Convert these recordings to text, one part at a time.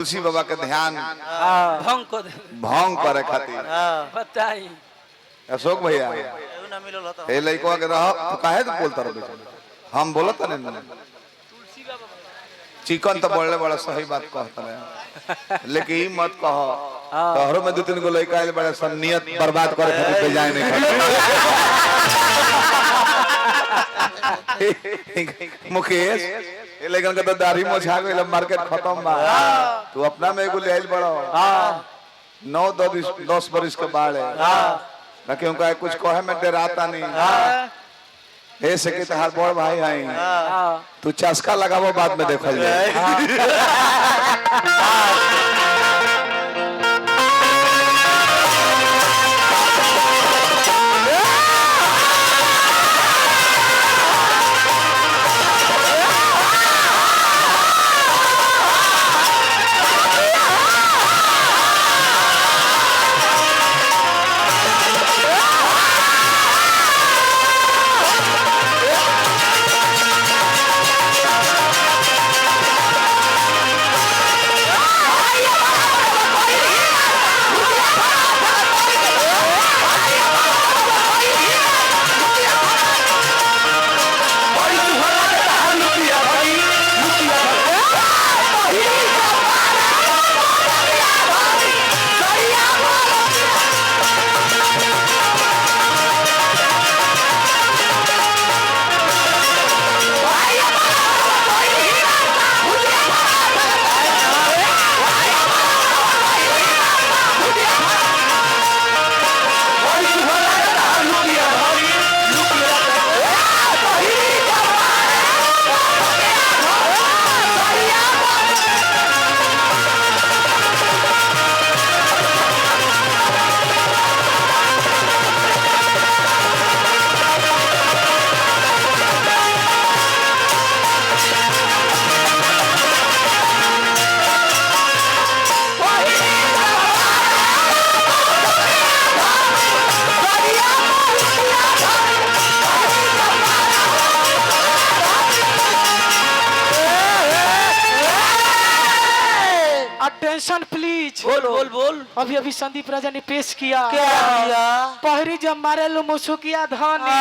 तुलसी बाबा के ध्यान भंग करे खातिर बताई अशोक भैया हे लइकवा के रह तू काहे तो बोलता रह हम बोलत नहीं चिकन तो बोलले बड़ा सही बात कहता है लेकिन ई मत कहो तोहरो में दो तीन गो लइका आइल बड़ा सब नियत बर्बाद करे खातिर बेजाय नहीं मुकेश ये लेकिन का तो दाढ़ी मोछा गइल मार्केट खत्म बा तू अपना में एगो ले आइल बड़ो 9-10 बरिस के बाद है ना क्यों का कुछ कहे में डराता नहीं ऐसे के तहार बड़ भाई आई तू चस्का लगावो बाद में देखल जाए अटेंशन प्लीज बोल बोल बोल। अभी अभी संदीप राजा ने पेश किया क्या किया? पहरी जब मारे लो मुसु किया धनी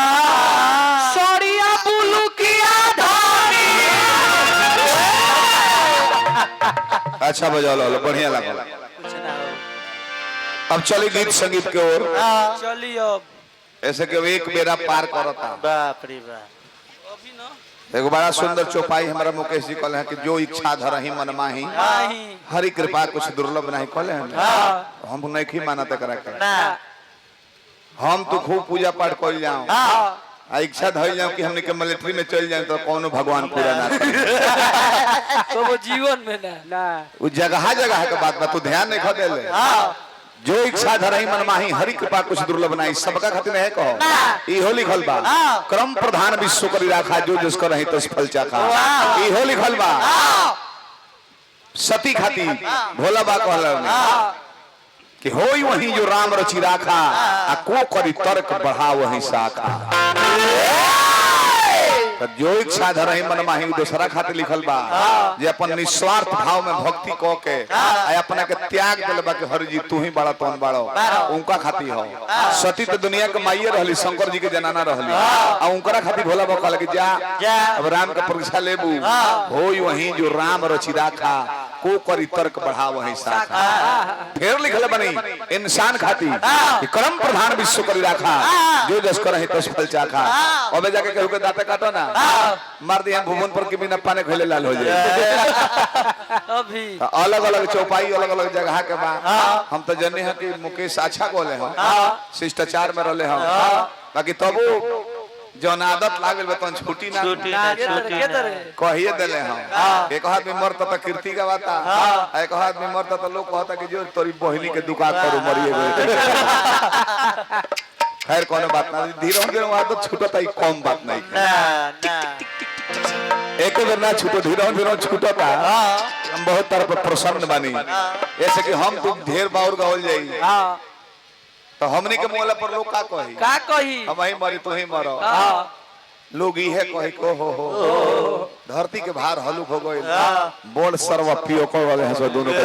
सड़िया बुलू किया धनी। अच्छा बजा लो बढ़िया लगा कुछ ना हो। अब चले गीत संगीत के ओर चलिए अब। ऐसे कि एक बेरा पार करता बाप रे बाप। अभी ना एगो बड़ा सुंदर चौपाई हमारा मुकेश जी कहले हैं कि जो इच्छा धरही मन माही हरि कृपा कुछ दुर्लभ नहीं कहले हैं हम नहीं मानते करा कर ना हम तो खूब पूजा पाठ कर जाऊं आ इच्छा धर जाऊं कि हमने के मिलिट्री में चल जाए तो कौन भगवान पूरा ना करे तो वो जीवन में ना वो जगह जगह के बात बा तू ध्यान नहीं खदे ले जो इच्छा धरही मन माही हरि कृपा कुछ दुर्लभ नहीं सबका खातिर है कहो ई हो लिखल बा क्रम प्रधान विश्व करी राखा जो जिसको रही तो फल चाखा ई हो लिखल बा सती खाती भोला बा कहला कि होई वही जो राम रचि राखा आ को करी तर्क बढ़ा वही शाखा जो इच्छा धरही मन माही दूसरा खातिर लिखल बा जे अपन निस्वार्थ भाव में भक्ति क के अपना के त्याग देले बा कि हरि जी तू ही बड़ा तोन बड़ो उनका खातिर हो सती तो दुनिया के माईए रहली शंकर जी के जनाना रहली आ उनकरा खातिर भोला बा कहल कि जा अब राम के परीक्षा लेबू होई वही जो राम रचि राखा को करी तर्क बढ़ा वही शाखा फिर लिखल बनी इंसान खातिर कि कर्म प्रधान विश्व करी राखा जो जस करहि तस फल चाखा अबे जाके कहू के दांत काटो ना मार दिया भुवन पर के बिना पानी खइले लाल हो जाए अभी अलग अलग चौपाई अलग अलग जगह के बा हम तो जाने हैं कि मुकेश अच्छा बोले हैं शिष्टाचार में रहले हैं बाकी तबो जौन आदत लागल बतन छुट्टी ना कहिए देले हम एक आदमी मरता तो कीर्ति गवाता एक आदमी मरता तो लोग कहता कि जो तोरी बहिनी के दुकान करू मरिए गए खैर कोनो बात ना धीरे धीरे आदत छूटता ही कम बात नहीं एक बेर ना छूटो धीरे धीरे छूटता हम बहुत तरह पर प्रसन्न बानी ऐसे कि हम तुम ढेर बाउर गावल जाई तो हमनी के मोला पर लोग का कही का कही हम ही मरी तू ही मरो लोग इहे कहे को हो धरती के भार हलुक हो गए बोल सर्व पियो को वाले हंसो दोनों के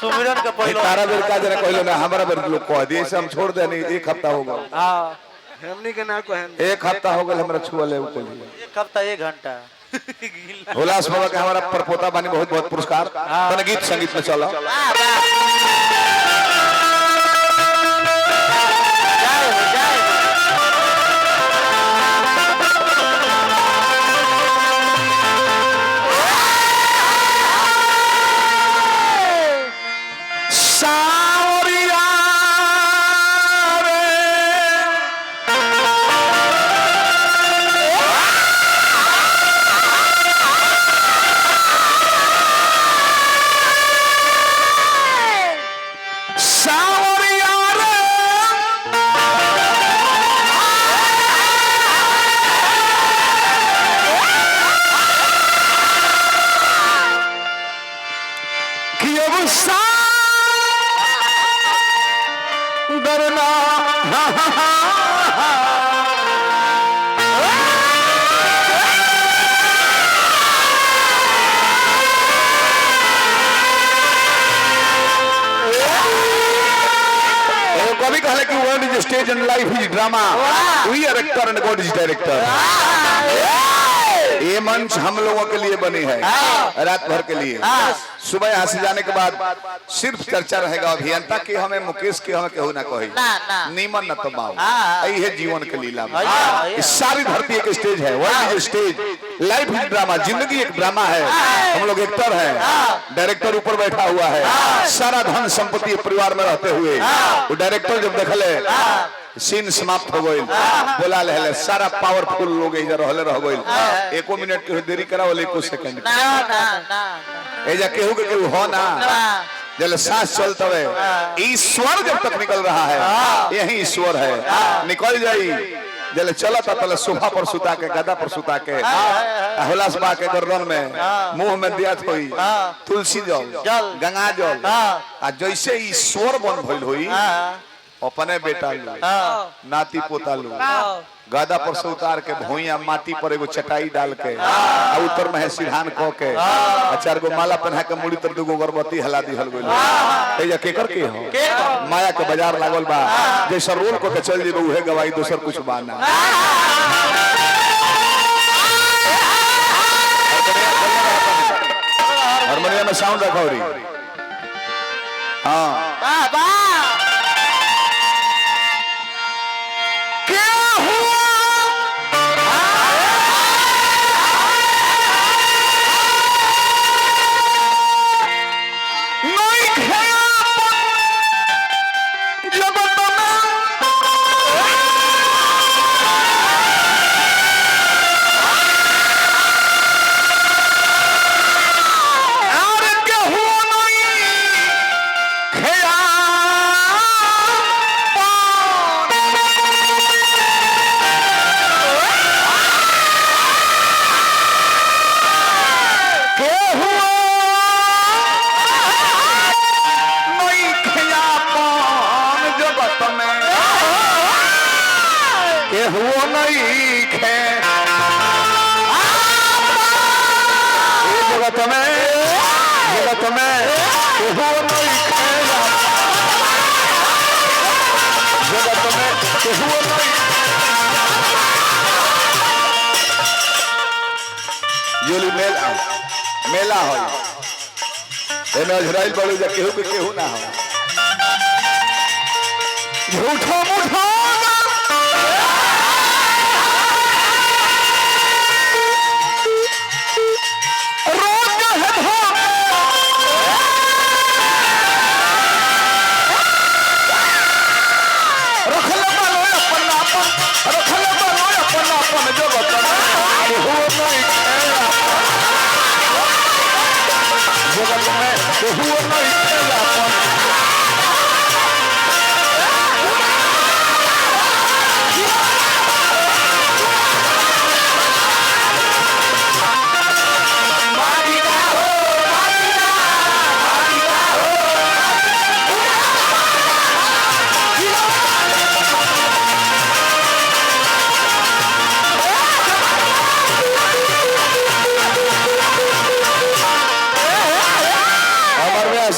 सुमिरन का पहलो तारा बेर का जरा कहलो ना हमारा बेर लोग कह दिए से हम छोड़ दे नहीं एक हफ्ता हो गया हां हमनी के ना कहन एक हफ्ता हो गया हमरा छुअले ऊपर एक हफ्ता 1 घंटा हुलास बाबा के हमारा परपोता बानी बहुत बहुत पुरस्कार तने गीत संगीत में चलो Stage and life is drama. We are actor and God is director. ये मंच हम लोगों के लिए बनी है रात भर के लिए सुबह यहाँ से जाने के बाद सिर्फ चर्चा रहेगा अभियंता की हमें मुकेश की हमें केहू ना कही नीमन न तो बाऊ यही है जीवन के लीला में इस सारी धरती एक स्टेज है world is stage life is drama जिंदगी एक ड्रामा है हम लोग एक्टर हैं डायरेक्टर ऊपर बैठा हुआ है सारा धन संपत्ति परिवार में रहते हुए वो डायरेक्टर जब देखले सीन समाप्त हो गई बोला ले सारा पावरफुल लोग इधर रहले रह गई एको मिनट के देरी कराओ ले कुछ सेकंड एजा केहू के केहू हो ना जब सांस चलता है ईश्वर जब तक निकल रहा है यही ईश्वर है निकल जाई जब चला था पहले सोफा पर सुता के गदा पर सुता के हुलास बा के गर्दन में मुंह में दिया थोई तुलसी जल गंगा जल आ जैसे ईश्वर बन भइल होई अपने बेटा लो नाती पोता लो गदा पर से उतार के भोइया माटी पर एगो चटाई डाल के आ ऊपर में सिरहान क के चार गो माला पहना के मुड़ी तर दुगो गर्भवती हला दी हल गइल एजा केकर के हो माया के बाजार लागल बा जैसे रोल को के चल जेबे उहे गवाई दोसर कुछ बा ना हारमोनियम में साउंड रखो री हां बाबा मेला हो इजराइल बड़ू जा केहू के केहू ना हो झूठो मूठो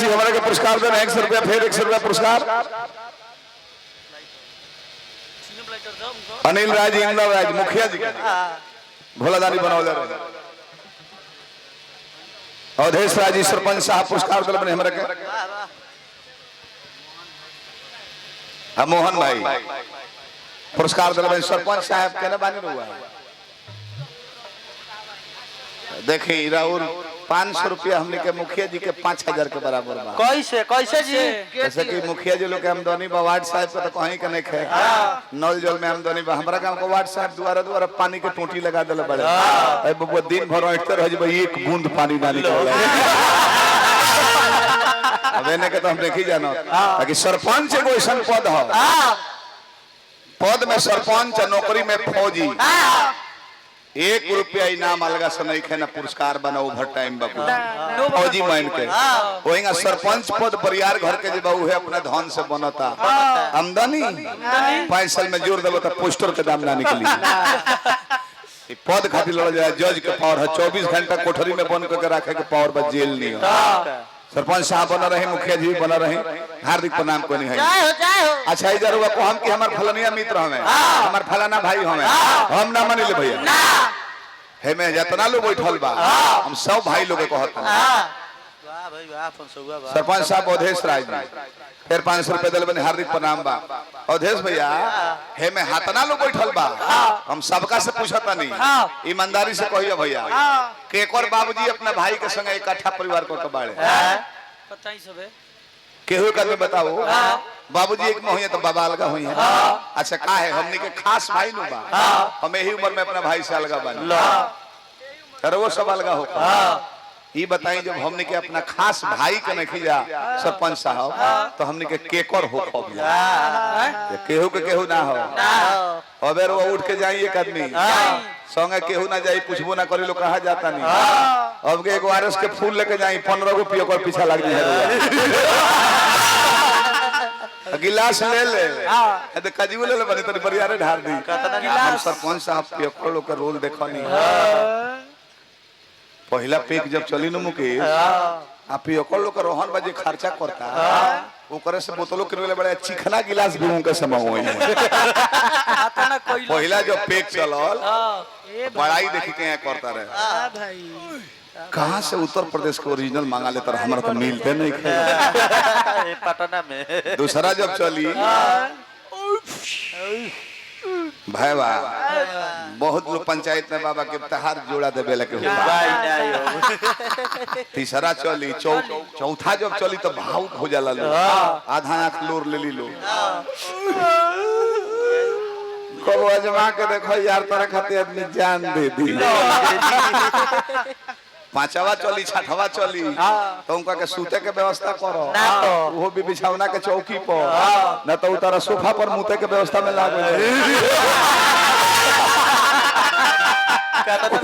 जी हमारे के पुरस्कार दे 100 रुपया, फिर 100 रुपया पुरस्कार। अनिल राज, इंद्र राज मुखिया जी भोलादारी बनौले रहे। अवधेश राज जी सरपंच साहब पुरस्कार दिल बने हमारे के। मोहन भाई पुरस्कार दिल बने सरपंच साहब के ना बानी हुआ। देखिए राहुल 500 रुपया हमने के मुखिया जी के 5000 के बराबर बा। कैसे कैसे जी? जैसे कि मुखिया जी लोग के आमदनी बा, वार्ड साहब के तो कहीं के नहीं खे, नल जल में आमदनी बा। हमारा गांव को वार्ड साहब द्वारा पानी के टोटी लगा दिले बड़े। अरे बबुआ दिन भर बैठते रह जब एक बूंद पानी ना निकले। अब इन्हें के तो हम देखी जानो कि सरपंच एगो ऐसा पद हो, पद में सरपंच, नौकरी में फौजी। 1 रुपया इनाम अलग से नहीं खे ना पुरस्कार बना ओवर टाइम बाबू फौजी मान के। वही सरपंच पद परिवार घर के जब है अपने धन से बनता आमदनी 5 साल में जोड़ देव तो पोस्टर के दाम ना निकली। पद खातिर लड़ जाए। जज के पावर है 24 घंटा कोठरी में बंद करके रखे के पावर बस जेल नहीं हो। सरपंच साहब बना रहे, मुखिया जी बना रहे, हार्दिक प्रणाम को नहीं है। अच्छा इधर हुआ को हम कि हमार फलानिया मित्र हमें, हमार फलाना भाई हमें, हम ना मानी ले भैया। हे मैं जितना लोग बैठल बा हम सब भाई लोग कहत सरपंच साहब अवधेश राज जी फिर 500 रुपए दिल बने हार्दिक प्रणाम बा। अवधेश भैया हे मैं हाथना लोग बैठल बा हम सबका से पूछता नहीं, ईमानदारी से कहिए भैया केकर बाबूजी अपना भाई के संग इकट्ठा परिवार को बाड़े बताई सबे केहू का में बताओ। बाबूजी एक में हुई है तो बाबा अलगा हुई है। अच्छा का है हमने के खास भाई नु बा, हम यही उम्र में अपना भाई से अलगा बन अरे वो सब अलगा हो। ये बताई जब हमने के अपना खास भाई के नहीं जा सरपंच साहब तो हमने के केकर हो केहू के केहू ना हो। अबे वो उठ के जाइए एक आदमी संगे केहू ना जाई पूछबो ना करी लो कहा जाता नहीं। अब के एक वारस के फूल लेके जाई 15 गो पियो कर पीछा लग जाए। गिलास ले ले तो कजीबो ले ले बने तनी परिवारे ढार दी। हम सरपंच साहब पियो लोग का रोल देखो नहीं। पहला पेक जब चली न मुकेश आप पियो लोग का रोहन बाजी खर्चा करता ओकरे से बोतलों के बड़े चिकना गिलास भी उनके समय हुए। पहला जब पेक चलल बड़ाई देखी के करता रहे। कहाँ से उत्तर प्रदेश के ओरिजिनल मांगा लेता हमारा तो मिलते नहीं खे। पटना में दूसरा जब चली भाई बा बहुत लोग पंचायत में बाबा के तहार जोड़ा देवे लगे। तीसरा चली चौथा जब चली तो भावुक हो जाला लोग, आधा आंख लोर ले ली लोग। कब अजमा के देखो यार तोरा खातिर आदमी जान दे दी। पांचवा चली छठवा चली तो उनका के सूते के व्यवस्था करो, वो भी बिछौना के चौकी पर न तो उतारा सोफा पर मुते के व्यवस्था में लाग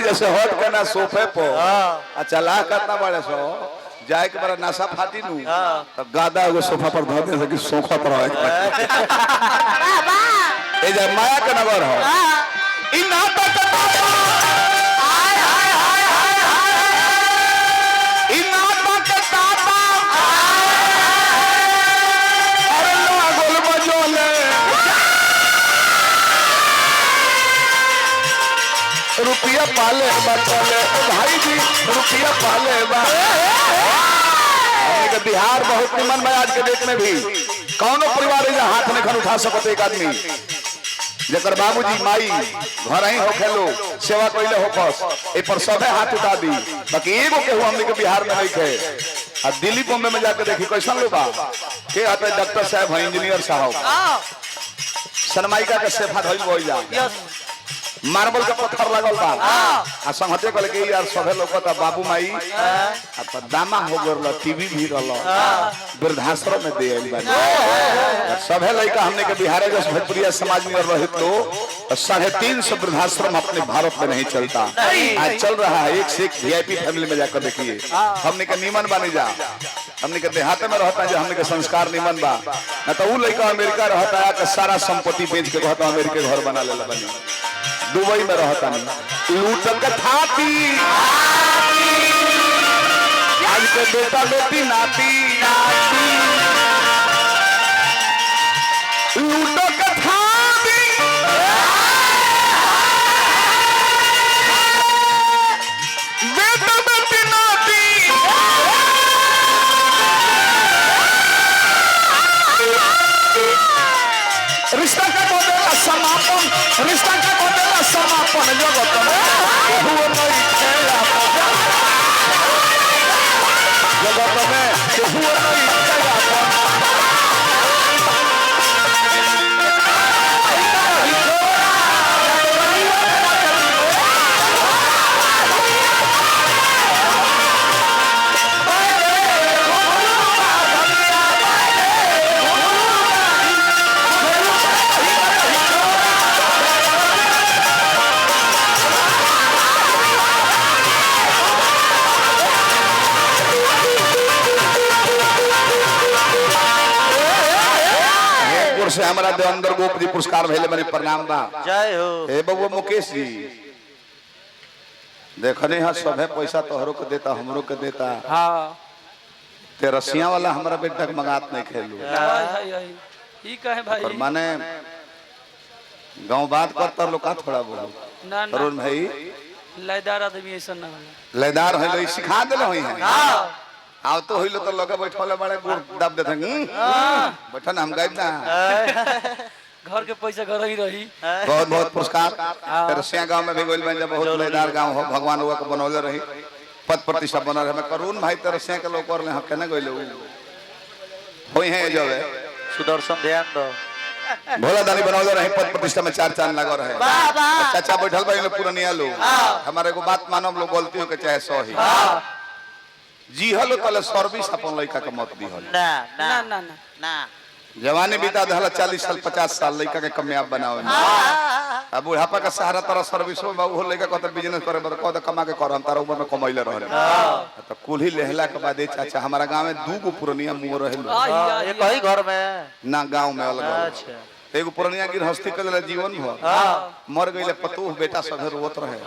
जैसे हट के ना सोफे पर चला करना बड़े सो जाए के बड़ा नशा फाटी नू तो गादा एगो सोफा पर धर दे कि सोफा पर ए जे माया के नगर हो इ नाटक रुपया पाले बचले भाई जी रुपया पाले के बिहार बहुत निमन में आज के डेट में भी कौनो परिवार हाथ में खन उठा सकते एक आदमी जकर बाबूजी माई घर ही हो खेलो सेवा कैले हो पस ए पर सबे हाथ उठा दी। बाकी एगो केहू हमने के बिहार में नहीं थे। आ दिल्ली बॉम्बे में जाके देखी कैसन लोग बा के हते डॉक्टर साहब है इंजीनियर साहब सनमाइका के सेफा धइल बोल जा मार्बल का पत्थर लगल बा आ संहते कहले कि यार सभे लोकता बाबू माई आ त दामा हो गरल टीवी भी रहल वृद्धाश्रम में दे आइल बा। सभे लइका हमने के बिहार जस भोजपुरिया समाज में रहित लो 350 वृद्धाश्रम अपने भारत में नहीं चलता। आज चल रहा है एक से एक वीआईपी फैमिली में जाकर देखिए। हमने के निमन बने जा हमने के देहात में रहता है जो हमने के संस्कार निमन बा न तो उ लइका अमेरिका रहता है कि सारा संपत्ति बेच के कहता अमेरिका घर बना ले बनी दुबई में रहता नहीं लूट के थाती आज के बेटा बेटी नाती लूटो के थाती बेटा बेटी नाती रिश्ता का कोदेला समापन रिश्ता का कोदेला समापन जगत में हुए नहीं खेला जगत में हुए नहीं खेला से हमारा देवेंद्र गोप जी पुरस्कार भेले बने प्रणाम बा जय हो हे बबुआ मुकेश जी देखने हा सब है पैसा तोहरो के देता हमरो के देता हाँ ते रसिया वाला हमारा बेटा के मगात नहीं खेलू ई कहे भाई और माने गांव बात करता लोग का थोड़ा बोलो ना ना अरुण भाई लयदार आदमी ऐसा ना होला लयदार है लो सिखा देले होई है हां आव तो होइलो तो लगे बैठले बड़े गुड़ दब देते बैठन हम गायब ना घर के पैसा घर ही रही बहुत बहुत पुरस्कार रसिया गांव में भी गोइल बन जब बहुत लयदार गांव हो भगवान हुआ के बनौले रही पद प्रतिष्ठा बनल रहे मैं करून भाई तरसिया के लोग करले हम केने गोइले होई है जो है सुदर्शन ध्यान दो भोला दानी बनौले रही पद प्रतिष्ठा में चार चांद लगा रहे चाचा बैठल भाई लोग पुरनिया लोग हमारे को बात मानो हम लोग गलती हो के चाहे सौ ही जी हलो तले सर्विस अपन लड़का के मत दी हलो ना ना ना ना ना ना जवानी बीता दहला 40 साल 50 साल लड़का के कामयाब बनावे अब बुढ़ापा का सहारा तारा सर्विस में बाबू लड़का कहता बिजनेस करे बता कहता कमा के कर हम तारा उम्र में कमाइले रहले तो कुल्ही लेहला के बाद चाचा हमारा गांव में दू गो पुरनिया मुंह रहे एक ही घर में ना गांव में अलग अच्छा एगो पुरनिया गृहस्थी के जीवन हो मर गइले पतोह बेटा सब रोत रहे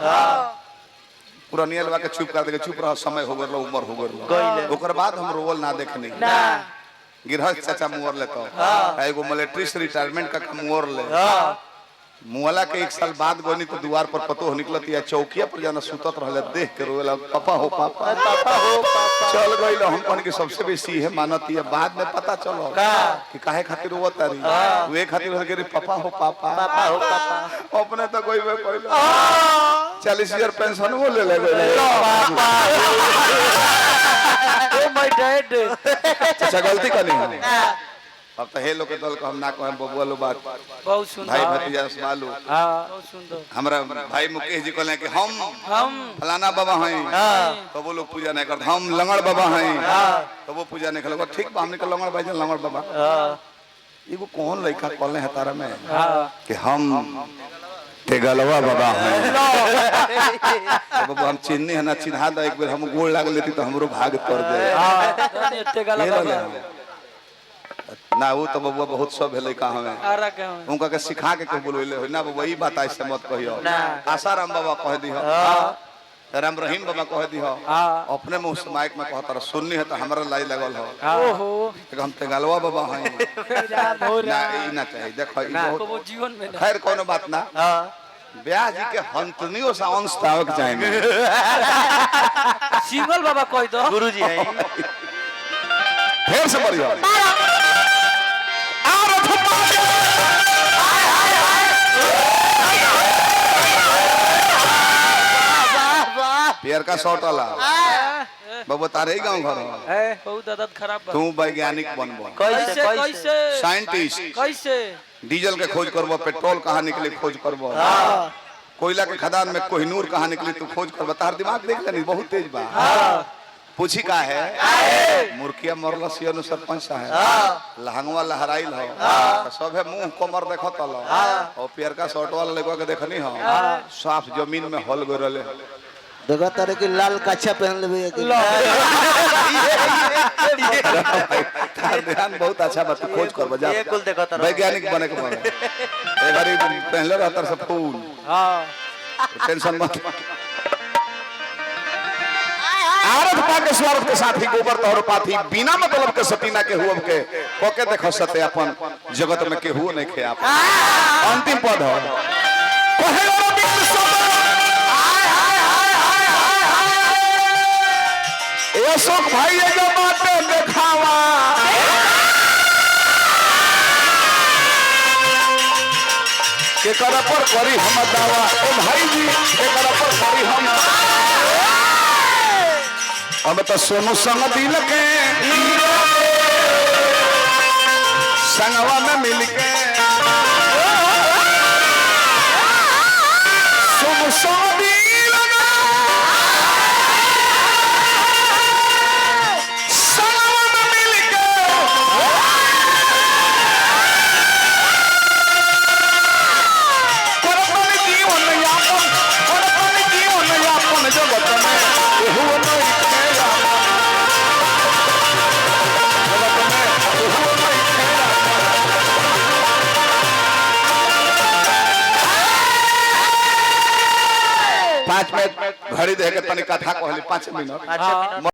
पुरनिया लगा के चुप कर दे चुप रह समय हो गलो उम्र हो गलो ओकर बाद हम रोवल ना देखनी ना गिरहत चाचा मुहर लेतो एगो मिलिट्री से रिटायरमेंट का मुहर ले मुहला के 1 साल बाद गोनी तो द्वार पर पतो निकलती है चौकिया पर जाना सुतत रहले देख के रोवेला पापा हो पापा चल गइल हम कन के सबसे बेसी है मानती है बाद में पता चलो कि काहे खातिर रोवत तारी वे खातिर के पापा हो पापा पापा हो पापा अपने तो कोई वे कोई 40,000 पेंशन वो ले ले ओ माय डैड अच्छा गलती करनी है अब तो हे लोग के दल को हम ना कहे बबुआ लो बात बहुत सुंदर भाई भतीजा मालू हां बहुत सुंदर हमरा भाई मुकेश जी कहले कि हम फलाना बाबा हैं तो वो लोग पूजा नहीं करते हम लंगड़ बाबा हैं तो वो पूजा नहीं करते ठीक बा हमने के लंगड़ भाई लंगड़ बाबा एगो कौन लड़का कहले है तारा में कि हम तेगलवा बाबा हैं बाबा हम चिन्ह है ना चिन्हा दा एक बार हम गोल लाग लेती तो हमरो भाग कर दे तेगलवा ना वो तो बबुआ बहुत सब है लड़का हमें आरा के हम उनका के सिखा के बोलले हो ना बाबा ई बात ऐसे मत कहियो आसाराम बाबा कह दी हो राम रहीम बाबा कह दी हो अपने मुंह से माइक में कहता सुननी है तो हमरा लाई लगल हो ओहो हम तेगलवा बाबा हैं ना ई ना चाहिए देखो ई बहुत जीवन में खैर कोनो बात ना ब्याह जी के हंतनियों से अंश तावक चाहिए सिंगल बाबा कह दो गुरुजी है फिर से बढ़िया पियर का शॉट वाला बाबू तारे ही गाँव घर बहुत आदत खराब तू वैज्ञानिक बनबो कैसे कैसे साइंटिस्ट कैसे डीजल के खोज करबो पेट्रोल कहाँ निकली खोज करबो कोयला के खदान में कोहिनूर कहाँ निकली तू खोज करबो तार दिमाग देख लेनी बहुत तेज बा पूछी का है मुर्किया मरल सियनु सरपंच है लहंगवा लहराइल हो सब है मुंह कमर देखत लो और पियर का शॉट वाला लगवा के देखनी हो साफ जमीन में हल गरले देखो तारे की लाल कच्छा पहन लेबे ध्यान बहुत अच्छा बात खोज कर बजा ये कुल देखो तारे वैज्ञानिक बने के बने एक बारी पहले रहता सब फूल हां टेंशन मत आरत पाके स्वार्थ के साथी गोबर तोहर पाथी बिना मतलब के सतीना के हुआ के कोके देखो सते अपन जगत में के हुआ नहीं खे आप अंतिम पद हो कहे अरविंद सब ए अशोक भाई ये जो बातें देखावा के कर पर करी हम दावा ओ भाई जी के कर पर करी हम अब तो सोनू संग दिल के संगवा में मिल के सोनू संग दिल के संगवा में मिल के करपन जीवन यापन जगत में हुआ नहीं घड़ी दे के तनी कथा कहली 5 मिनट